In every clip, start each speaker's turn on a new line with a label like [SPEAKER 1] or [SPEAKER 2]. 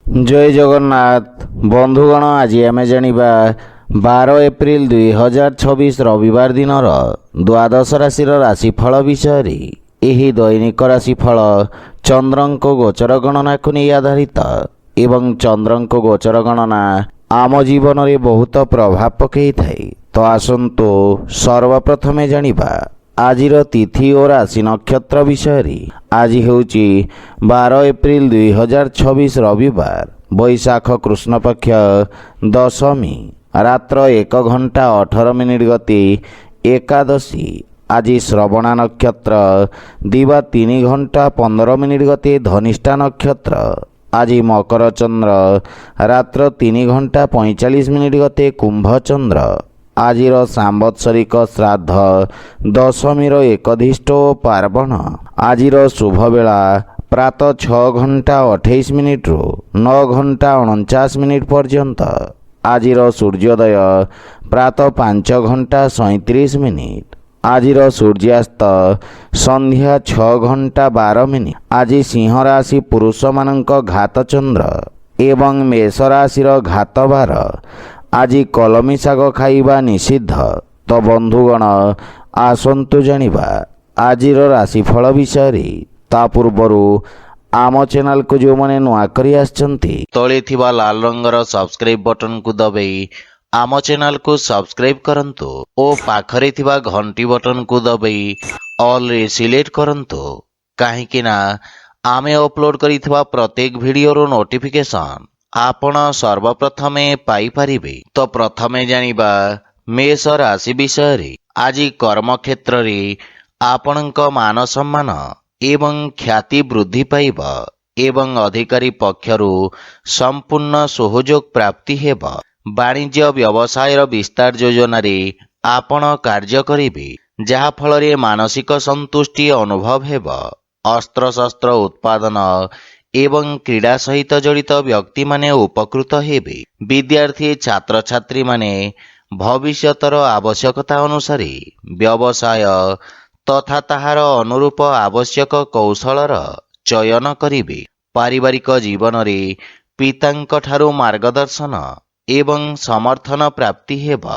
[SPEAKER 1] जय जगन्नाथ बंधुगण आज आम जानिबा 12 एप्रिल 2026 रविवार दिन द्वादश राशि राशिफल विषय। यही दैनिक राशिफल चंद्रंक गोचर गणना को नहीं आधारित एवं चंद्रंक गोचर गणना आम जीवन में बहुत प्रभाव पकई थाए। तो आसंतु सर्वप्रथमे जानिबा आजिर तिथि और राशि नक्षत्र विषय। आज हेउची 12 एप्रिल 2026 रविवार बैशाख कृष्ण पक्ष दशमी रात्र 1 घंटा 18 मिनिट गति एकादशी। आज श्रवणा नक्षत्र दिवा 3 घंटा 15 मिनिट गति धनिष्ठा नक्षत्र। आज मकर चंद्र रात्र 3 घंटा 45 मिनिट गते कुंभ चंद्र। आजिर सांबत्सरिक श्राद्ध दशमीर एकधिष्ठ पार्वण। आजिर शुभ बेला प्रातः 6 घंटा 28 मिनिट रु 9 घंटा 49 मिनिट पर्यंत। आजिर सूर्योदय प्रातः 5 घंटा 37 मिनिट। आजिर सूर्यास्त संध्या 6 घंटा 12 मिनिट। आज सिंह राशि पुरुष मानक घात चंद्र एवं मेष राशि घात बार। आज कलमी शाग खाइबा निषिद्ध। तो बंधुगण आसंतु जानिबा आजिर राशिफल विषय। ता पूर्वरु आम चैनल को जो मैंने नुआ करी आछंती तळे थिबा लाल रंगर सब्सक्राइब बटन को दबाई आम चैनल को सब्सक्राइब करंतु ओ पाखरे थिबा घंटी बटन को दबाई ऑल रे सिलेक्ट करंतु काहेकि ना आमे अपलोड करिथिबा प्रत्येक वीडियो नोटिफिकेशन आपण सर्वप्रथमे पाई परिबे। तो प्रथमे जानिबा मेष राशि विषय। आज कर्म क्षेत्र रे आपणक मान सम्मान एवं ख्याति वृद्धि पाइब एवं अधिकारी पक्षरु संपूर्ण सहयोग प्राप्ति हेब। वाणिज्य व्यवसायर विस्तार योजना रे आपण कार्य करिबे जहा फल रे मानसिक संतुष्टि अनुभव हेब। अस्त्र शस्त्र उत्पादन एवं क्रीड़ा सहित जड़ित व्यक्ति माने उपकृत हेबे। विद्यार्थी छात्र छात्री माने भविष्यतर आवश्यकता अनुसार व्यवसाय तथा ताहार अनुरूप आवश्यक कौशलर चयन करिबे। पारिवारिक जीवन रे पितांक ठारू मार्गदर्शन एवं समर्थन प्राप्ति हेब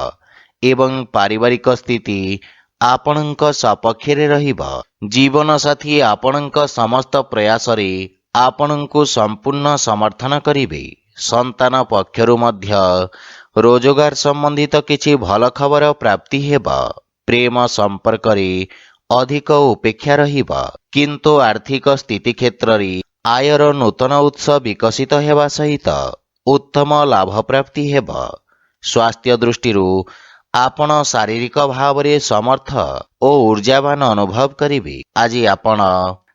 [SPEAKER 1] एवं पारिवारिक स्थिति आपणक सपक्षरे रहिब। जीवन साथी आपणक समस्त प्रयास रे आपणଙ୍କୁ संपूर्ण समर्थन करिबे। संतान पक्षरु मध्य रोजगार संबंधित किछि भल खबर प्राप्ति हेब। प्रेम संपर्क रे अधिक उपेक्षा रहिब किंतु आर्थिक स्थिति क्षेत्र रे आयर नूतन उत्स विकसित हेबा सहित उत्तम लाभ प्राप्ति हेब। स्वास्थ्य दृष्टि आपण शारीरिक भाव रे समर्थ ओ ऊर्जावान अनुभव करिबे। आज आपण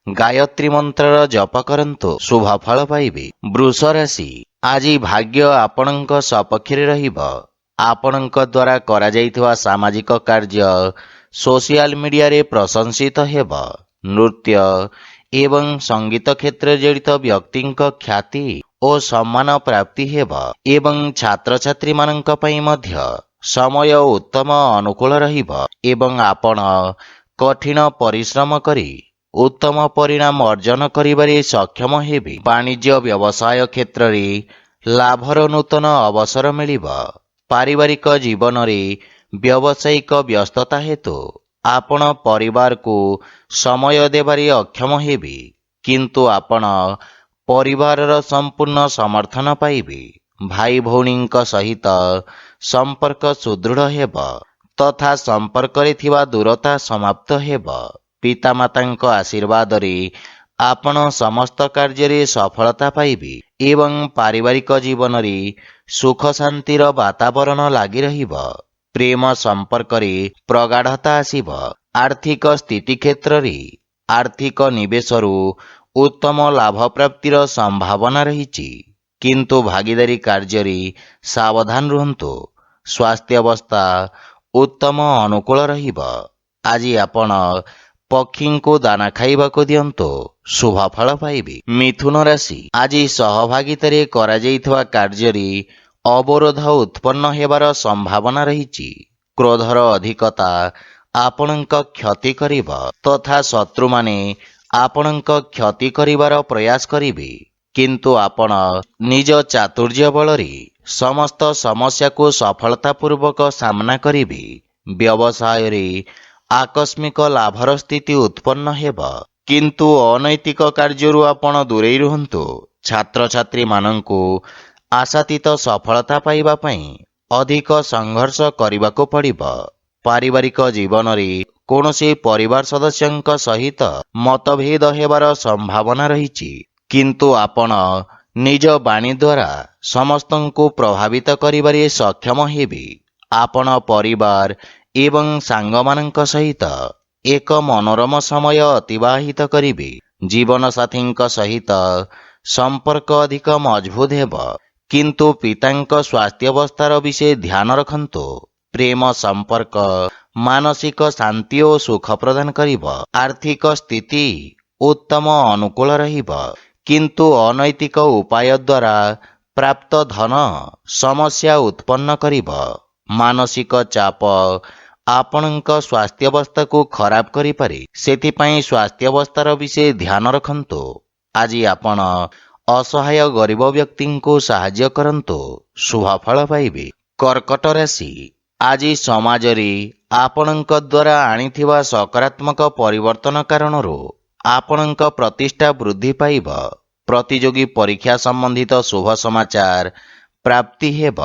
[SPEAKER 1] गायत्री मंत्र जप करंतु शुभ फल पाइबे। वृष राशि आज भाग्य आपणक सपक्षरे रहिब। आपणक द्वारा करा जाइथिबा सामाजिक कार्य सोशल मीडिया रे प्रशंसित हेब। नृत्य एवं संगीत क्षेत्र जड़ित व्यक्तिंक ख्याति ओ सम्मान प्राप्ति हेब एवं छात्र छात्री मानक पई मध्य समय उत्तम अनुकूल रहिब एवं आपण कठिन परिश्रम करी उत्तम परिणाम अर्जन करिबारे सक्षम हेबे। वाणिज्य व्यवसाय क्षेत्र रे लाभर नूतन अवसर मिलिब। पारिवारिक जीवन रे व्यावसायिक व्यस्तता हेतु आपण परिवार को समय देबारे अक्षम हेबे किंतु आपण परिवारर संपूर्ण समर्थन पाइबे। भाई भौणींक सहित संपर्क सुदृढ़ हेब तथा संपर्क रे थिबा दूरता समाप्त हेब। पितामातांक आशीर्वाद रे आपण समस्त कार्य रे सफलता पाइबे एवं पारिवारिक जीवन रे सुख शांतिर वातावरण लागि रहिब। प्रेम संपर्क रे प्रगाढ़ता आसीब। आर्थिक स्थिति क्षेत्र रे आर्थिक निवेशरु उत्तम लाभ प्राप्तिर संभावना रहिछि किंतु भागीदारी कार्य रे सावधान रहंतु। स्वास्थ्य अवस्था उत्तम अनुकूल रहिब। आज आपण पक्षी को दाना खाइबा को दियंतो शुभ फल पाइबे। मिथुन राशि आज सहभागितारे करा जाइथवा कार्य रे अवरोध उत्पन्न हेबार संभावना रहिछि। क्रोधर अधिकता आपणक क्षति करिब तथा शत्रु माने आपणक क्षति करिबार प्रयास करिबे କିନ୍ତୁ ଆପଣ ନିଜ ଚାତୁର୍ଯ୍ୟ ବଳରେ ସମସ୍ତ ସମସ୍ୟାକୁ ସଫଳତାପୂର୍ବକ ସାମ୍ନା କରିବେ। ବ୍ୟବସାୟରେ ଆକସ୍ମିକ ଲାଭର ସ୍ଥିତି ଉତ୍ପନ୍ନ ହେବ, କିନ୍ତୁ ଅନୈତିକ କାର୍ଯ୍ୟରୁ ଆପଣ ଦୂରେଇ ରୁହନ୍ତୁ। ଛାତ୍ରଛାତ୍ରୀମାନଙ୍କୁ ଆଶାତୀତ ସଫଳତା ପାଇବା ପାଇଁ ଅଧିକ ସଂଘର୍ଷ କରିବାକୁ ପଡ଼ିବ। ପାରିବାରିକ ଜୀବନରେ କୌଣସି ପରିବାର ସଦସ୍ୟଙ୍କ ସହିତ ମତଭେଦ ହେବାର ସମ୍ଭାବନା ରହିଛି, କିନ୍ତୁ ଆପଣ ନିଜ ବାଣୀ ଦ୍ୱାରା ସମସ୍ତଙ୍କୁ ପ୍ରଭାବିତ କରିବାରେ ସକ୍ଷମ ହେବେ। ଆପଣ ପରିବାର ଏବଂ ସାଙ୍ଗମାନଙ୍କ ସହିତ ଏକ ମନୋରମ ସମୟ ଅତିବାହିତ କରିବେ। ଜୀବନସାଥୀଙ୍କ ସହିତ ସମ୍ପର୍କ ଅଧିକ ମଜବୁତ ହେବ, କିନ୍ତୁ ପିତାଙ୍କ ସ୍ୱାସ୍ଥ୍ୟାବସ୍ଥାର ବିଷୟ ଧ୍ୟାନ ରଖନ୍ତୁ। ପ୍ରେମ ସମ୍ପର୍କ ମାନସିକ ଶାନ୍ତି ଓ ସୁଖ ପ୍ରଦାନ କରିବ। ଆର୍ଥିକ ସ୍ଥିତି ଉତ୍ତମ ଅନୁକୂଳ ରହିବ, କିନ୍ତୁ ଅନୈତିକ ଉପାୟ ଦ୍ୱାରା ପ୍ରାପ୍ତ ଧନ ସମସ୍ୟା ଉତ୍ପନ୍ନ କରିବ। ମାନସିକ ଚାପ ଆପଣଙ୍କ ସ୍ୱାସ୍ଥ୍ୟାବସ୍ଥାକୁ ଖରାପ କରିପାରେ, ସେଥିପାଇଁ ସ୍ୱାସ୍ଥ୍ୟାବସ୍ଥାର ବିଷୟ ଧ୍ୟାନ ରଖନ୍ତୁ। ଆଜି ଆପଣ ଅସହାୟ ଗରିବ ବ୍ୟକ୍ତିଙ୍କୁ ସାହାଯ୍ୟ କରନ୍ତୁ, ଶୁଭ ଫଳ ପାଇବେ। କର୍କଟ ରାଶି, ଆଜି ସମାଜରେ ଆପଣଙ୍କ ଦ୍ୱାରା ଆଣିଥିବା ସକାରାତ୍ମକ ପରିବର୍ତ୍ତନ କାରଣରୁ ଆପଣଙ୍କ ପ୍ରତିଷ୍ଠା ବୃଦ୍ଧି ପାଇବ। ପ୍ରତିଯୋଗୀ ପରୀକ୍ଷା ସମ୍ବନ୍ଧିତ ଶୁଭ ସମାଚାର ପ୍ରାପ୍ତି ହେବ।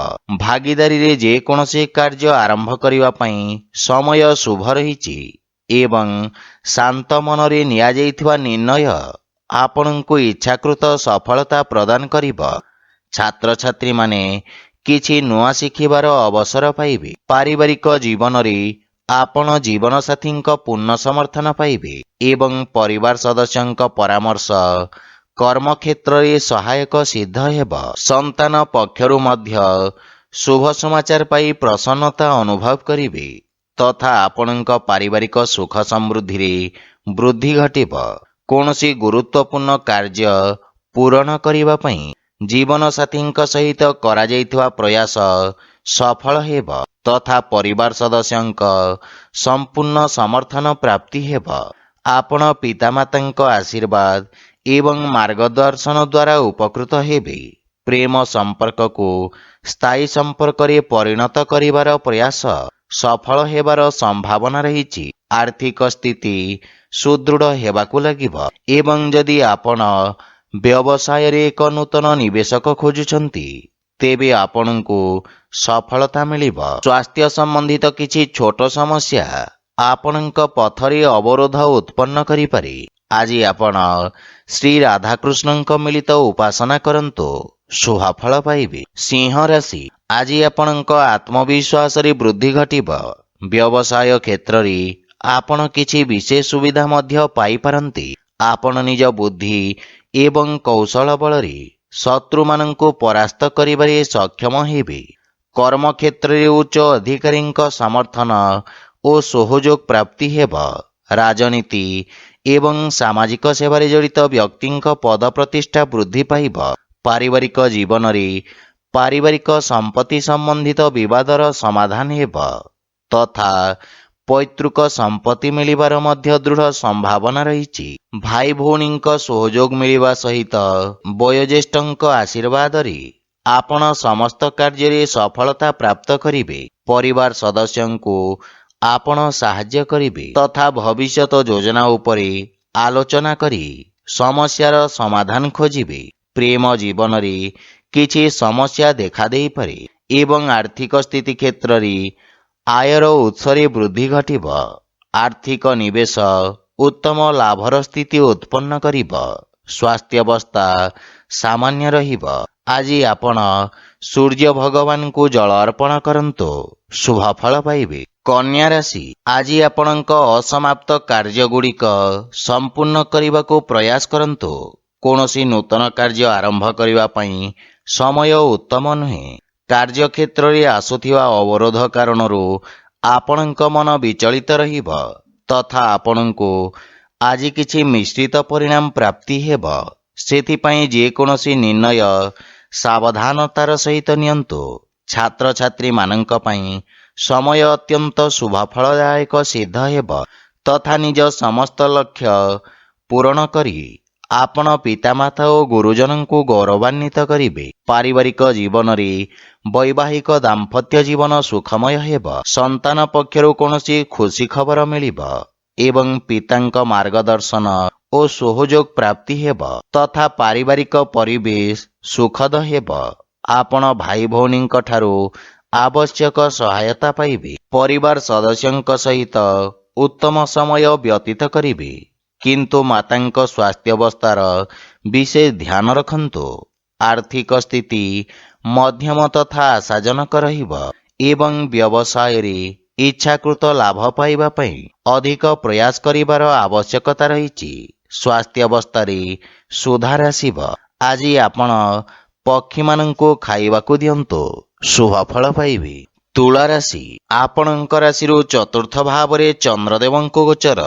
[SPEAKER 1] ଭାଗିଦାରୀରେ ଯେକୌଣସି କାର୍ଯ୍ୟ ଆରମ୍ଭ କରିବା ପାଇଁ ସମୟ ଶୁଭ ରହିଛି ଏବଂ ଶାନ୍ତ ମନରେ ନିଆଯାଇଥିବା ନିର୍ଣ୍ଣୟ ଆପଣଙ୍କୁ ଇଚ୍ଛାକୃତ ସଫଳତା ପ୍ରଦାନ କରିବ। ଛାତ୍ରଛାତ୍ରୀମାନେ କିଛି ନୂଆ ଶିଖିବାର ଅବସର ପାଇବେ। ପାରିବାରିକ ଜୀବନରେ ଆପଣ ଜୀବନସାଥୀଙ୍କ ପୂର୍ଣ୍ଣ ସମର୍ଥନ ପାଇବେ ଏବଂ ପରିବାର ସଦସ୍ୟଙ୍କ ପରାମର୍ଶ କର୍ମକ୍ଷେତ୍ରରେ ସହାୟକ ସିଦ୍ଧ ହେବ। ସନ୍ତାନ ପକ୍ଷରୁ ମଧ୍ୟ ଶୁଭ ସମାଚାର ପାଇ ପ୍ରସନ୍ନତା ଅନୁଭବ କରିବେ ତଥା ଆପଣଙ୍କ ପାରିବାରିକ ସୁଖ ସମୃଦ୍ଧିରେ ବୃଦ୍ଧି ଘଟିବ। କୌଣସି ଗୁରୁତ୍ୱପୂର୍ଣ୍ଣ କାର୍ଯ୍ୟ ପୂରଣ କରିବା ପାଇଁ ଜୀବନସାଥୀଙ୍କ ସହିତ କରାଯାଇଥିବା ପ୍ରୟାସ ସଫଳ ହେବ ତଥା ପରିବାର ସଦସ୍ୟଙ୍କ ସମ୍ପୂର୍ଣ୍ଣ ସମର୍ଥନ ପ୍ରାପ୍ତି ହେବ। ଆପଣ ପିତାମାତାଙ୍କ ଆଶୀର୍ବାଦ ଏବଂ ମାର୍ଗଦର୍ଶନ ଦ୍ୱାରା ଉପକୃତ ହେବେ। ପ୍ରେମ ସମ୍ପର୍କକୁ ସ୍ଥାୟୀ ସମ୍ପର୍କରେ ପରିଣତ କରିବାର ପ୍ରୟାସ ସଫଳ ହେବାର ସମ୍ଭାବନା ରହିଛି। ଆର୍ଥିକ ସ୍ଥିତି ସୁଦୃଢ଼ ହେବାକୁ ଲାଗିବ ଏବଂ ଯଦି ଆପଣ ବ୍ୟବସାୟରେ ଏକ ନୂତନ ନିବେଶକ ଖୋଜୁଛନ୍ତି, ତେବେ ଆପଣଙ୍କୁ ସଫଳତା ମିଳିବ। ସ୍ୱାସ୍ଥ୍ୟ ସମ୍ବନ୍ଧିତ କିଛି ଛୋଟ ସମସ୍ୟା ଆପଣଙ୍କ ପଥରେ ଅବରୋଧ ଉତ୍ପନ୍ନ କରିପାରେ। ଆଜି ଆପଣ ଶ୍ରୀ ରାଧାକୃଷ୍ଣଙ୍କ ମିଳିତ ଉପାସନା କରନ୍ତୁ, ଶୁଭ ଫଳ ପାଇବେ। ସିଂହ ରାଶି, ଆଜି ଆପଣଙ୍କ ଆତ୍ମବିଶ୍ୱାସରେ ବୃଦ୍ଧି ଘଟିବ। ବ୍ୟବସାୟ କ୍ଷେତ୍ରରେ ଆପଣ କିଛି ବିଶେଷ ସୁବିଧା ମଧ୍ୟ ପାଇପାରନ୍ତି। ଆପଣ ନିଜ ବୁଦ୍ଧି ଏବଂ କୌଶଳ ବଳରେ ଶତ୍ରୁମାନଙ୍କୁ ପରାସ୍ତ କରିବାରେ ସକ୍ଷମ ହେବେ। କର୍ମକ୍ଷେତ୍ରରେ ଉଚ୍ଚ ଅଧିକାରୀଙ୍କ ସମର୍ଥନ ଓ ସହଯୋଗ ପ୍ରାପ୍ତି ହେବ। ରାଜନୀତି ଏବଂ ସାମାଜିକ ସେବାରେ ଜଡ଼ିତ ବ୍ୟକ୍ତିଙ୍କ ପଦ ପ୍ରତିଷ୍ଠା ବୃଦ୍ଧି ପାଇବ। ପାରିବାରିକ ଜୀବନରେ ପାରିବାରିକ ସମ୍ପତ୍ତି ସମ୍ବନ୍ଧିତ ବିବାଦର ସମାଧାନ ହେବ ତଥା ପୈତୃକ ସମ୍ପତ୍ତି ମିଳିବାର ମଧ୍ୟ ଦୃଢ଼ ସମ୍ଭାବନା ରହିଛି। ଭାଇ ଭଉଣୀଙ୍କ ସହଯୋଗ ମିଳିବା ସହିତ ବୟୋଜ୍ୟେଷ୍ଠଙ୍କ ଆଶୀର୍ବାଦରେ ଆପଣ ସମସ୍ତ କାର୍ଯ୍ୟରେ ସଫଳତା ପ୍ରାପ୍ତ କରିବେ। ପରିବାର ସଦସ୍ୟଙ୍କୁ ଆପଣ ସାହାଯ୍ୟ କରିବେ ତଥା ଭବିଷ୍ୟତ ଯୋଜନା ଉପରେ ଆଲୋଚନା କରି ସମସ୍ୟାର ସମାଧାନ ଖୋଜିବେ। ପ୍ରେମ ଜୀବନରେ କିଛି ସମସ୍ୟା ଦେଖାଦେଇପାରେ ଏବଂ ଆର୍ଥିକ ସ୍ଥିତି କ୍ଷେତ୍ରରେ ଆୟର ଉତ୍ସରେ ବୃଦ୍ଧି ଘଟିବ। ଆର୍ଥିକ ନିବେଶ ଉତ୍ତମ ଲାଭର ସ୍ଥିତି ଉତ୍ପନ୍ନ କରିବ। ସ୍ୱାସ୍ଥ୍ୟାବସ୍ଥା ସାମାନ୍ୟ ରହିବ। ଆଜି ଆପଣ ସୂର୍ଯ୍ୟ ଭଗବାନଙ୍କୁ ଜଳ ଅର୍ପଣ କରନ୍ତୁ, ଶୁଭ ଫଳ ପାଇବେ। କନ୍ୟା ରାଶି, ଆଜି ଆପଣଙ୍କ ଅସମାପ୍ତ କାର୍ଯ୍ୟଗୁଡ଼ିକ ସମ୍ପୂର୍ଣ୍ଣ କରିବାକୁ ପ୍ରୟାସ କରନ୍ତୁ। କୌଣସି ନୂତନ କାର୍ଯ୍ୟ ଆରମ୍ଭ କରିବା ପାଇଁ ସମୟ ଉତ୍ତମ ନୁହେଁ। କାର୍ଯ୍ୟକ୍ଷେତ୍ରରେ ଆସୁଥିବା ଅବରୋଧ କାରଣରୁ ଆପଣଙ୍କ ମନ ବିଚଳିତ ରହିବ ତଥା ଆପଣଙ୍କୁ ଆଜି କିଛି ମିଶ୍ରିତ ପରିଣାମ ପ୍ରାପ୍ତି ହେବ। ସେଥିପାଇଁ ଯେକୌଣସି ନିର୍ଣ୍ଣୟ ସାବଧାନତାର ସହିତ ନିଅନ୍ତୁ। ଛାତ୍ରଛାତ୍ରୀମାନଙ୍କ ପାଇଁ ସମୟ ଅତ୍ୟନ୍ତ ଶୁଭଫଳଦାୟକ ସିଦ୍ଧ ହେବ ତଥା ନିଜ ସମସ୍ତ ଲକ୍ଷ୍ୟ ପୂରଣ କରି ଆପଣ ପିତାମାତା ଓ ଗୁରୁଜନଙ୍କୁ ଗୌରବାନ୍ୱିତ କରିବେ। ପାରିବାରିକ ଜୀବନରେ ବୈବାହିକ ଦାମ୍ପତ୍ୟ ଜୀବନ ସୁଖମୟ ହେବ। ସନ୍ତାନ ପକ୍ଷରୁ କୌଣସି ଖୁସି ଖବର ମିଳିବ ଏବଂ ପିତାଙ୍କ ମାର୍ଗଦର୍ଶନ ଓ ସହଯୋଗ ପ୍ରାପ୍ତି ହେବ ତଥା ପାରିବାରିକ ପରିବେଶ ସୁଖଦ ହେବ। ଆପଣ ଭାଇ ଭଉଣୀଙ୍କ ଠାରୁ ଆବଶ୍ୟକ ସହାୟତା ପାଇବେ। ପରିବାର ସଦସ୍ୟଙ୍କ ସହିତ ଉତ୍ତମ ସମୟ ବ୍ୟତୀତ କରିବେ, କିନ୍ତୁ ମାତାଙ୍କ ସ୍ୱାସ୍ଥ୍ୟାବସ୍ଥାର ବିଶେଷ ଧ୍ୟାନ ରଖନ୍ତୁ। ଆର୍ଥିକ ସ୍ଥିତି ମଧ୍ୟମ ତଥା ଆଶାଜନକ ରହିବ ଏବଂ ବ୍ୟବସାୟରେ ଇଚ୍ଛାକୃତ ଲାଭ ପାଇବା ପାଇଁ ଅଧିକ ପ୍ରୟାସ କରିବାର ଆବଶ୍ୟକତା ରହିଛି। ସ୍ୱାସ୍ଥ୍ୟାବସ୍ଥାରେ ସୁଧାର ଆସିବ। ଆଜି ଆପଣ ପକ୍ଷୀମାନଙ୍କୁ ଖାଇବାକୁ ଦିଅନ୍ତୁ, ଶୁଭ ଫଳ ପାଇବେ। ତୁଳା ରାଶି, ଆପଣଙ୍କ ରାଶିରୁ ଚତୁର୍ଥ ଭାବରେ ଚନ୍ଦ୍ରଦେବଙ୍କ ଗୋଚର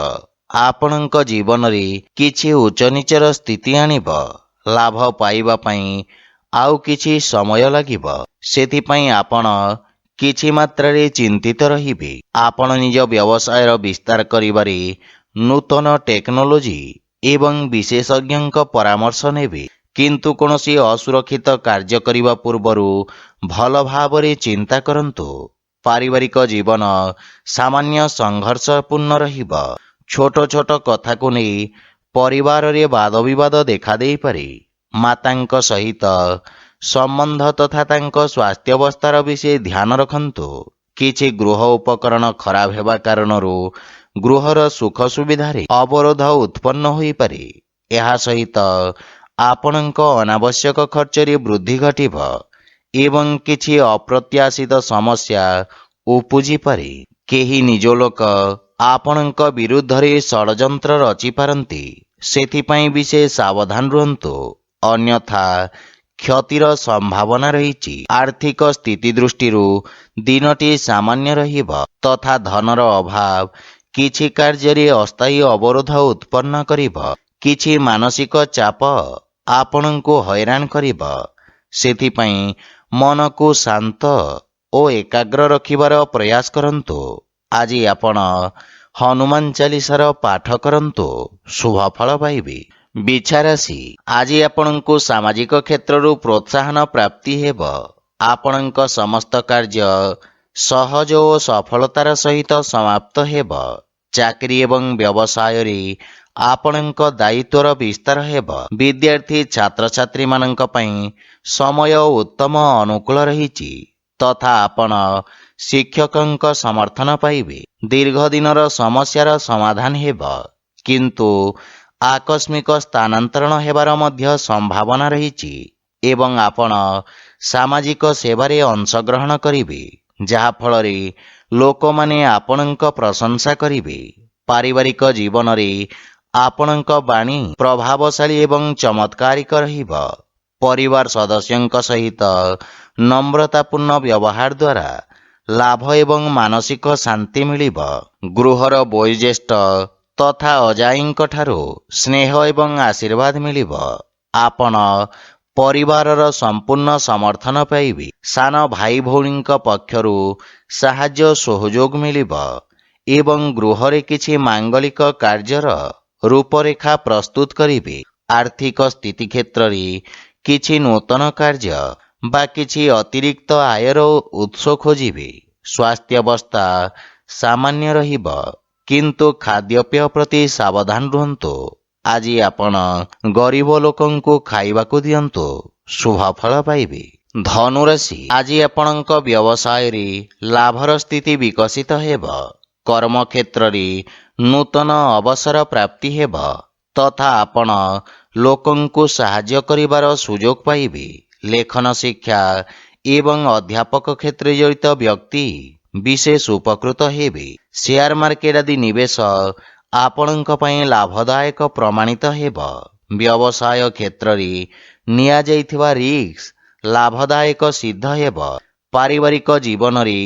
[SPEAKER 1] ଆପଣଙ୍କ ଜୀବନରେ କିଛି ଉଚ୍ଚ ନିଚର ସ୍ଥିତି ଆଣିବ। ଲାଭ ପାଇବା ପାଇଁ ଆଉ କିଛି ସମୟ ଲାଗିବ, ସେଥିପାଇଁ ଆପଣ କିଛି ମାତ୍ରାରେ ଚିନ୍ତିତ ରହିବେ। ଆପଣ ନିଜ ବ୍ୟବସାୟର ବିସ୍ତାର କରିବାରେ ନୂତନ ଟେକ୍ନୋଲୋଜି ଏବଂ ବିଶେଷଜ୍ଞଙ୍କ ପରାମର୍ଶ ନେବେ, କିନ୍ତୁ କୌଣସି ଅସୁରକ୍ଷିତ କାର୍ଯ୍ୟ କରିବା ପୂର୍ବରୁ ଭଲ ଭାବରେ ଚିନ୍ତା କରନ୍ତୁ। ପାରିବାରିକ ଜୀବନ ସାମାନ୍ୟ ସଂଘର୍ଷପୂର୍ଣ୍ଣ ରହିବ। ଛୋଟ ଛୋଟ କଥାକୁ ନେଇ ପରିବାରରେ ବାଦବିବାଦ ଦେଖାଦେଇପାରେ। ମାତାଙ୍କ ସହିତ ସମ୍ବନ୍ଧ ତଥା ତାଙ୍କ ସ୍ୱାସ୍ଥ୍ୟାବସ୍ଥାର ବିଷୟ ଧ୍ୟାନ ରଖନ୍ତୁ। କିଛି ଗୃହ ଉପକରଣ ଖରାପ ହେବା କାରଣରୁ ଗୃହର ସୁଖ ସୁବିଧାରେ ଅବରୋଧ ଉତ୍ପନ୍ନ ହୋଇପାରେ। ଏହା ସହିତ ଆପଣଙ୍କ ଅନାବଶ୍ୟକ ଖର୍ଚ୍ଚରେ ବୃଦ୍ଧି ଘଟିବ ଏବଂ କିଛି ଅପ୍ରତ୍ୟାଶିତ ସମସ୍ୟା ଉପୁଜିପାରେ। କେହି ନିଜ ଲୋକ ଆପଣଙ୍କ ବିରୁଦ୍ଧରେ ଷଡ଼ଯନ୍ତ୍ର ରଚିପାରନ୍ତି, ସେଥିପାଇଁ ବିଶେଷ ସାବଧାନ ରୁହନ୍ତୁ, ଅନ୍ୟଥା କ୍ଷତିର ସମ୍ଭାବନା ରହିଛି। ଆର୍ଥିକ ସ୍ଥିତି ଦୃଷ୍ଟିରୁ ଦିନଟି ସାମାନ୍ୟ ରହିବ ତଥା ଧନର ଅଭାବ କିଛି କାର୍ଯ୍ୟରେ ଅସ୍ଥାୟୀ ଅବରୋଧ ଉତ୍ପନ୍ନ କରିବ। କିଛି ମାନସିକ ଚାପ ଆପଣଙ୍କୁ ହଇରାଣ କରିବ, ସେଥିପାଇଁ ମନକୁ ଶାନ୍ତ ଓ ଏକାଗ୍ର ରଖିବାର ପ୍ରୟାସ କରନ୍ତୁ। ଆଜି ଆପଣ ହନୁମାନ ଚାଳିଶାର ପାଠ କରନ୍ତୁ, ଶୁଭ ଫଳ ପାଇବେ। ବିଛା ରାଶି, ଆଜି ଆପଣଙ୍କୁ ସାମାଜିକ କ୍ଷେତ୍ରରୁ ପ୍ରୋତ୍ସାହନ ପ୍ରାପ୍ତି ହେବ। ଆପଣଙ୍କ ସମସ୍ତ କାର୍ଯ୍ୟ ସହଜ ଓ ସଫଳତାର ସହିତ ସମାପ୍ତ ହେବ। ଚାକିରି ଏବଂ ବ୍ୟବସାୟରେ ଆପଣଙ୍କ ଦାୟିତ୍ୱର ବିସ୍ତାର ହେବ। ବିଦ୍ୟାର୍ଥୀ ଛାତ୍ରଛାତ୍ରୀମାନଙ୍କ ପାଇଁ ସମୟ ଉତ୍ତମ ଅନୁକୂଳ ରହିଛି ତଥା ଆପଣ ଶିକ୍ଷକଙ୍କ ସମର୍ଥନ ପାଇବେ। ଦୀର୍ଘ ଦିନର ସମସ୍ୟାର ସମାଧାନ ହେବ, କିନ୍ତୁ ଆକସ୍ମିକ ସ୍ଥାନାନ୍ତରଣ ହେବାର ମଧ୍ୟ ସମ୍ଭାବନା ରହିଛି ଏବଂ ଆପଣ ସାମାଜିକ ସେବାରେ ଅଂଶଗ୍ରହଣ କରିବେ, ଯାହାଫଳରେ ଲୋକମାନେ ଆପଣଙ୍କ ପ୍ରଶଂସା କରିବେ। ପାରିବାରିକ ଜୀବନରେ ଆପଣଙ୍କ ବାଣୀ ପ୍ରଭାବଶାଳୀ ଏବଂ ଚମତ୍କାରିକ ରହିବ। ପରିବାର ସଦସ୍ୟଙ୍କ ସହିତ নম্ରତାପୂର୍ଣ୍ଣ ବ୍ୟବହାର ଦ୍ୱାରା ଲାଭ ଏବଂ ମାନସିକ ଶାନ୍ତି ମିଳିବ। ଗୃହର ବୟୋଜ୍ୟେଷ୍ଠ ତଥା ଅଜାଈଙ୍କ ଠାରୁ ସ୍ନେହ ଏବଂ ଆଶୀର୍ବାଦ ମିଳିବ। ଆପଣ ପରିବାରର ସମ୍ପୂର୍ଣ୍ଣ ସମର୍ଥନ ପାଇବେ। ସାନ ଭାଇ ଭଉଣୀଙ୍କ ପକ୍ଷରୁ ସାହାଯ୍ୟ ସହଯୋଗ ମିଳିବ ଏବଂ ଗୃହରେ କିଛି ମାଙ୍ଗଳିକ କାର୍ଯ୍ୟର ରୂପରେଖା ପ୍ରସ୍ତୁତ କରିବେ। ଆର୍ଥିକ ସ୍ଥିତି କ୍ଷେତ୍ରରେ କିଛି ନୂତନ କାର୍ଯ୍ୟ ବା କିଛି ଅତିରିକ୍ତ ଆୟର ଉତ୍ସ ଖୋଜିବେ। ସ୍ୱାସ୍ଥ୍ୟାବସ୍ଥା ସାମାନ୍ୟ ରହିବ, କିନ୍ତୁ ଖାଦ୍ୟପେୟ ପ୍ରତି ସାବଧାନ ରୁହନ୍ତୁ। ଆଜି ଆପଣ ଗରିବ ଲୋକଙ୍କୁ ଖାଇବାକୁ ଦିଅନ୍ତୁ, ଶୁଭ ଫଳ ପାଇବେ। ଧନୁରାଶି, ଆଜି ଆପଣଙ୍କ ବ୍ୟବସାୟରେ ଲାଭର ସ୍ଥିତି ବିକଶିତ ହେବ। କର୍ମକ୍ଷେତ୍ରରେ ନୂତନ ଅବସର ପ୍ରାପ୍ତି ହେବ ତଥା ଆପଣ ଲୋକଙ୍କୁ ସାହାଯ୍ୟ କରିବାର ସୁଯୋଗ ପାଇବେ। ଲେଖନ ଶିକ୍ଷା ଏବଂ ଅଧ୍ୟାପକ କ୍ଷେତ୍ରରେ ଜଡ଼ିତ ବ୍ୟକ୍ତି ବିଶେଷ ଉପକୃତ ହେବେ। ସେୟାର ମାର୍କେଟ ଆଦି ନିବେଶ ଆପଣଙ୍କ ପାଇଁ ଲାଭଦାୟକ ପ୍ରମାଣିତ ହେବ। ବ୍ୟବସାୟ କ୍ଷେତ୍ରରେ ନିଆଯାଇଥିବା ରିସ୍କ ଲାଭଦାୟକ ସିଦ୍ଧ ହେବ। ପାରିବାରିକ ଜୀବନରେ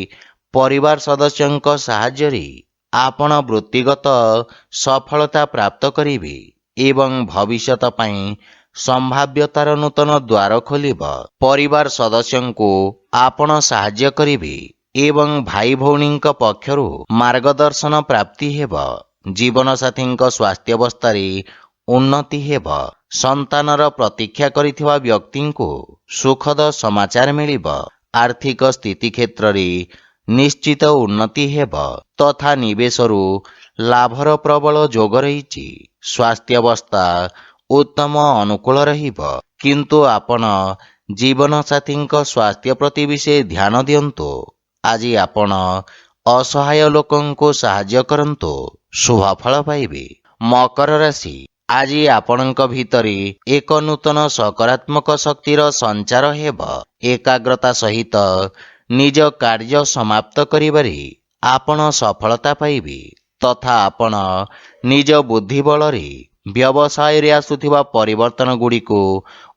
[SPEAKER 1] ପରିବାର ସଦସ୍ୟଙ୍କ ସାହାଯ୍ୟରେ ଆପଣ ବୃତ୍ତିଗତ ସଫଳତା ପ୍ରାପ୍ତ କରିବେ ଏବଂ ଭବିଷ୍ୟତ ପାଇଁ ସମ୍ଭାବ୍ୟତାର ନୂତନ ଦ୍ୱାର ଖୋଲିବ। ପରିବାର ସଦସ୍ୟଙ୍କୁ ଆପଣ ସାହାଯ୍ୟ କରିବେ ଏବଂ ଭାଇ ଭଉଣୀଙ୍କ ପକ୍ଷରୁ ମାର୍ଗଦର୍ଶନ ପ୍ରାପ୍ତି ହେବ। ଜୀବନସାଥୀଙ୍କ ସ୍ୱାସ୍ଥ୍ୟାବସ୍ଥାରେ ଉନ୍ନତି ହେବ। ସନ୍ତାନର ପ୍ରତୀକ୍ଷା କରିଥିବା ବ୍ୟକ୍ତିଙ୍କୁ ସୁଖଦ ସମାଚାର ମିଳିବ। ଆର୍ଥିକ ସ୍ଥିତି କ୍ଷେତ୍ରରେ ନିଶ୍ଚିତ ଉନ୍ନତି ହେବ ତଥା ନିବେଶରୁ ଲାଭର ପ୍ରବଳ ଯୋଗ ରହିଛି। ସ୍ୱାସ୍ଥ୍ୟାବସ୍ଥା ଉତ୍ତମ ଅନୁକୂଳ ରହିବ, କିନ୍ତୁ ଆପଣ ଜୀବନସାଥୀଙ୍କ ସ୍ୱାସ୍ଥ୍ୟ ପ୍ରତି ବିଶେଷ ଧ୍ୟାନ ଦିଅନ୍ତୁ। ଆଜି ଆପଣ ଅସହାୟ ଲୋକଙ୍କୁ ସାହାଯ୍ୟ କରନ୍ତୁ, ଶୁଭ ଫଳ ପାଇବେ। ମକର ରାଶି, ଆଜି ଆପଣଙ୍କ ଭିତରେ ଏକ ନୂତନ ସକାରାତ୍ମକ ଶକ୍ତିର ସଞ୍ଚାର ହେବ। ଏକାଗ୍ରତା ସହିତ ନିଜ କାର୍ଯ୍ୟ ସମାପ୍ତ କରିବାରେ ଆପଣ ସଫଳତା ପାଇବେ ତଥା ଆପଣ ନିଜ ବୁଦ୍ଧି ବଳରେ ବ୍ୟବସାୟରେ ଆସୁଥିବା ପରିବର୍ତ୍ତନ ଗୁଡ଼ିକୁ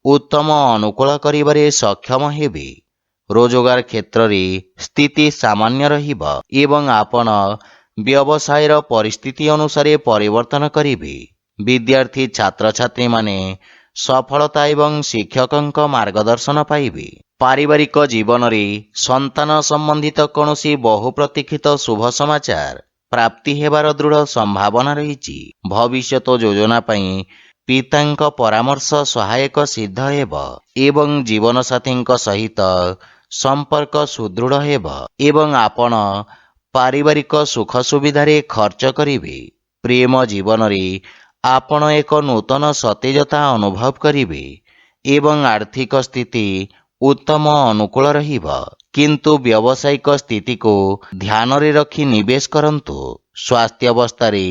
[SPEAKER 1] ଉତ୍ତମ ଅନୁକୂଳ କରିବାରେ ସକ୍ଷମ ହେବେ। ରୋଜଗାର କ୍ଷେତ୍ରରେ ସ୍ଥିତି ସାମାନ୍ୟ ରହିବ ଏବଂ ଆପଣ ବ୍ୟବସାୟର ପରିସ୍ଥିତି ଅନୁସାରେ ପରିବର୍ତ୍ତନ କରିବେ। ବିଦ୍ୟାର୍ଥୀ ଛାତ୍ରଛାତ୍ରୀମାନେ ସଫଳତା ଏବଂ ଶିକ୍ଷକଙ୍କ ମାର୍ଗଦର୍ଶନ ପାଇବେ। ପାରିବାରିକ ଜୀବନରେ ସନ୍ତାନ ସମ୍ବନ୍ଧିତ କୌଣସି ବହୁ ପ୍ରତୀକ୍ଷିତ ଶୁଭ ସମାଚାର ପ୍ରାପ୍ତି ହେବାର ଦୃଢ଼ ସମ୍ଭାବନା ରହିଛି। ଭବିଷ୍ୟତ ଯୋଜନା ପାଇଁ ପିତାଙ୍କ ପରାମର୍ଶ ସହାୟକ ସିଦ୍ଧ ହେବ ଏବଂ ଜୀବନସାଥୀଙ୍କ ସହିତ ସମ୍ପର୍କ ସୁଦୃଢ଼ ହେବ ଏବଂ ଆପଣ ପାରିବାରିକ ସୁଖ ସୁବିଧାରେ ଖର୍ଚ୍ଚ କରିବେ। ପ୍ରେମ ଜୀବନରେ ଆପଣ ଏକ ନୂତନ ସତେଜତା ଅନୁଭବ କରିବେ ଏବଂ ଆର୍ଥିକ ସ୍ଥିତି ଉତ୍ତମ ଅନୁକୂଳ ରହିବ, କିନ୍ତୁ ବ୍ୟବସାୟିକ ସ୍ଥିତିକୁ ଧ୍ୟାନରେ ରଖି ନିବେଶ କରନ୍ତୁ। ସ୍ୱାସ୍ଥ୍ୟାବସ୍ଥାରେ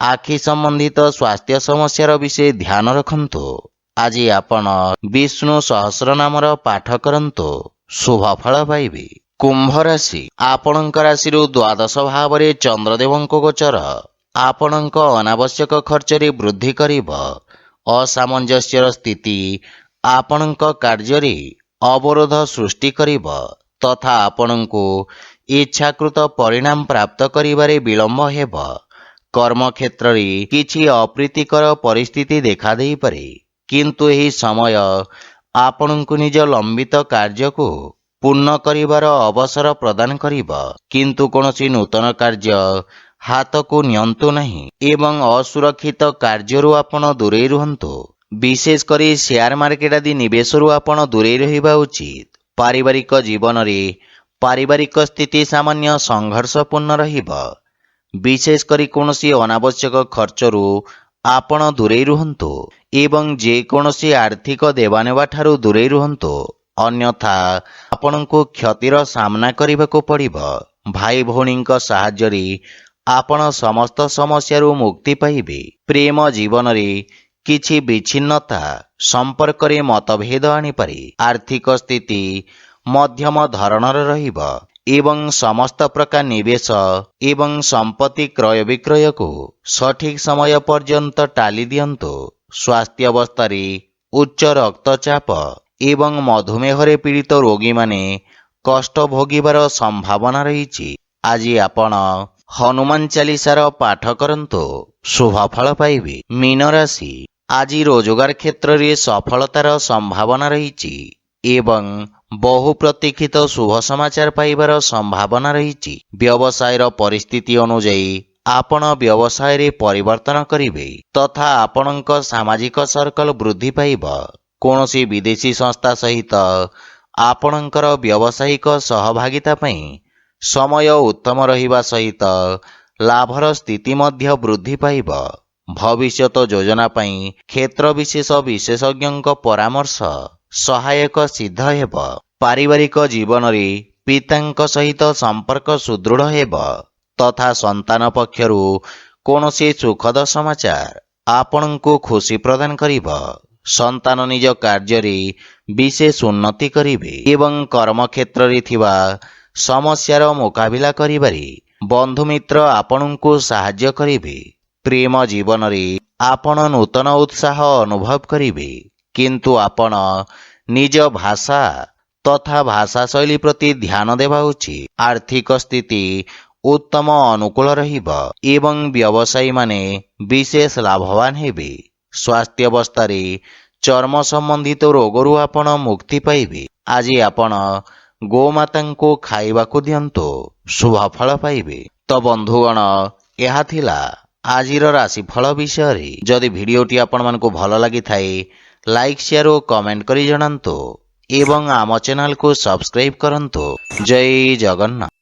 [SPEAKER 1] ଆଖି ସମ୍ବନ୍ଧିତ ସ୍ୱାସ୍ଥ୍ୟ ସମସ୍ୟାର ବିଷୟ ଧ୍ୟାନ ରଖନ୍ତୁ। ଆଜି ଆପଣ ବିଷ୍ଣୁ ସହସ୍ରନାମର ପାଠ କରନ୍ତୁ, ଶୁଭ ଫଳ ପାଇବେ। କୁମ୍ଭ ରାଶି, ଆପଣଙ୍କ ରାଶିରୁ ଦ୍ୱାଦଶ ଭାବରେ ଚନ୍ଦ୍ରଦେବଙ୍କ ଗୋଚର ଆପଣଙ୍କ ଅନାବଶ୍ୟକ ଖର୍ଚ୍ଚରେ ବୃଦ୍ଧି କରିବ। ଅସାମଞ୍ଜସ୍ୟର ସ୍ଥିତି ଆପଣଙ୍କ କାର୍ଯ୍ୟରେ ଅବରୋଧ ସୃଷ୍ଟି କରିବ ତଥା ଆପଣଙ୍କୁ ଇଚ୍ଛାକୃତ ପରିଣାମ ପ୍ରାପ୍ତ କରିବାରେ ବିଳମ୍ବ ହେବ। କର୍ମକ୍ଷେତ୍ରରେ କିଛି ଅପ୍ରୀତିକର ପରିସ୍ଥିତି ଦେଖାଦେଇପାରେ, କିନ୍ତୁ ଏହି ସମୟ ଆପଣଙ୍କୁ ନିଜ ଲମ୍ବିତ କାର୍ଯ୍ୟକୁ ପୂର୍ଣ୍ଣ କରିବାର ଅବସର ପ୍ରଦାନ କରିବ। କିନ୍ତୁ କୌଣସି ନୂତନ କାର୍ଯ୍ୟ ହାତକୁ ନିଅନ୍ତୁ ନାହିଁ ଏବଂ ଅସୁରକ୍ଷିତ କାର୍ଯ୍ୟରୁ ଆପଣ ଦୂରେଇ ରୁହନ୍ତୁ। ବିଶେଷ କରି ସେୟାର ମାର୍କେଟ ଆଦି ନିବେଶରୁ ଆପଣ ଦୂରେଇ ରହିବା ଉଚିତ। ପାରିବାରିକ ଜୀବନରେ ପାରିବାରିକ ସ୍ଥିତି ସାମାନ୍ୟ ସଂଘର୍ଷପୂର୍ଣ୍ଣ ରହିବ। ବିଶେଷ କରି କୌଣସି ଅନାବଶ୍ୟକ ଖର୍ଚ୍ଚରୁ ଆପଣ ଦୂରେଇ ରୁହନ୍ତୁ ଏବଂ ଯେକୌଣସି ଆର୍ଥିକ ଦେବାନେବା ଠାରୁ ଦୂରେଇ ରୁହନ୍ତୁ, ଅନ୍ୟଥା ଆପଣଙ୍କୁ କ୍ଷତିର ସାମ୍ନା କରିବାକୁ ପଡ଼ିବ। ଭାଇ ଭଉଣୀଙ୍କ ସାହାଯ୍ୟରେ ଆପଣ ସମସ୍ତ ସମସ୍ୟାରୁ ମୁକ୍ତି ପାଇବେ। ପ୍ରେମ ଜୀବନରେ କିଛି ବିଚ୍ଛିନ୍ନତା ସମ୍ପର୍କରେ ମତଭେଦ ଆଣିପାରେ। ଆର୍ଥିକ ସ୍ଥିତି ମଧ୍ୟମ ଧରଣର ରହିବ ଏବଂ ସମସ୍ତ ପ୍ରକାର ନିବେଶ ଏବଂ ସମ୍ପତ୍ତି କ୍ରୟ ବିକ୍ରୟକୁ ସଠିକ ସମୟ ପର୍ଯ୍ୟନ୍ତ ଟାଳି ଦିଅନ୍ତୁ। ସ୍ୱାସ୍ଥ୍ୟାବସ୍ଥାରେ ଉଚ୍ଚ ରକ୍ତଚାପ ଏବଂ ମଧୁମେହରେ ପୀଡ଼ିତ ରୋଗୀମାନେ କଷ୍ଟ ଭୋଗିବାର ସମ୍ଭାବନା ରହିଛି। ଆଜି ଆପଣ ହନୁମାନ ଚାଳିଶାର ପାଠ କରନ୍ତୁ, ଶୁଭ ଫଳ ପାଇବେ। ମୀନ ରାଶି, ଆଜି ରୋଜଗାର କ୍ଷେତ୍ରରେ ସଫଳତାର ସମ୍ଭାବନା ରହିଛି ଏବଂ ବହୁ ପ୍ରତୀକ୍ଷିତ ଶୁଭ ସମାଚାର ପାଇବାର ସମ୍ଭାବନା ରହିଛି। ବ୍ୟବସାୟର ପରିସ୍ଥିତି ଅନୁଯାୟୀ ଆପଣ ବ୍ୟବସାୟରେ ପରିବର୍ତ୍ତନ କରିବେ ତଥା ଆପଣଙ୍କ ସାମାଜିକ ସର୍କଲ ବୃଦ୍ଧି ପାଇବ। କୌଣସି ବିଦେଶୀ ସଂସ୍ଥା ସହିତ ଆପଣଙ୍କର ବ୍ୟବସାୟିକ ସହଭାଗିତା ପାଇଁ ସମୟ ଉତ୍ତମ ରହିବା ସହିତ ଲାଭର ସ୍ଥିତି ମଧ୍ୟ ବୃଦ୍ଧି ପାଇବ। ଭବିଷ୍ୟତ ଯୋଜନା ପାଇଁ କ୍ଷେତ୍ର ବିଶେଷ ବିଶେଷଜ୍ଞଙ୍କ ପରାମର୍ଶ ସହାୟକ ସିଦ୍ଧ ହେବ। ପାରିବାରିକ ଜୀବନରେ ପିତାଙ୍କ ସହିତ ସମ୍ପର୍କ ସୁଦୃଢ଼ ହେବ ତଥା ସନ୍ତାନ ପକ୍ଷରୁ କୌଣସି ସୁଖଦ ସମାଚାର ଆପଣଙ୍କୁ ଖୁସି ପ୍ରଦାନ କରିବ। ସନ୍ତାନ ନିଜ କାର୍ଯ୍ୟରେ ବିଶେଷ ଉନ୍ନତି କରିବେ ଏବଂ କର୍ମକ୍ଷେତ୍ରରେ ଥିବା ସମସ୍ୟାର ମୁକାବିଲା କରିବାରେ ବନ୍ଧୁମିତ୍ର ଆପଣଙ୍କୁ ସାହାଯ୍ୟ କରିବେ। ପ୍ରେମ ଜୀବନରେ ଆପଣ ନୂତନ ଉତ୍ସାହ ଅନୁଭବ କରିବେ, କିନ୍ତୁ ଆପଣ ନିଜ ଭାଷା ତଥା ଭାଷାଶୈଳୀ ପ୍ରତି ଧ୍ୟାନ ଦେବା ଉଚିତ। ଆର୍ଥିକ ସ୍ଥିତି ଉତ୍ତମ ଅନୁକୂଳ ରହିବ ଏବଂ ବ୍ୟବସାୟୀମାନେ ବିଶେଷ ଲାଭବାନ ହେବେ। ସ୍ୱାସ୍ଥ୍ୟାବସ୍ଥାରେ ଚର୍ମ ସମ୍ବନ୍ଧିତ ରୋଗରୁ ଆପଣ ମୁକ୍ତି ପାଇବେ। ଆଜି ଆପଣ ଗୋମାତାଙ୍କୁ ଖାଇବାକୁ ଦିଅନ୍ତୁ, ଶୁଭ ଫଳ ପାଇବେ। ତ ବନ୍ଧୁଗଣ, ଏହା ଥିଲା ଆଜିର ରାଶିଫଳ ବିଷୟରେ। ଯଦି ଭିଡ଼ିଓଟି ଆପଣମାନଙ୍କୁ ଭଲ ଲାଗିଥାଏ ଲାଇକ୍ ସେୟାର ଓ କମେଣ୍ଟ କରି ଜଣାନ୍ତୁ ଏବଂ ଆମ ଚ୍ୟାନେଲକୁ ସବସ୍କ୍ରାଇବ୍ କରନ୍ତୁ। ଜୟ ଜଗନ୍ନାଥ।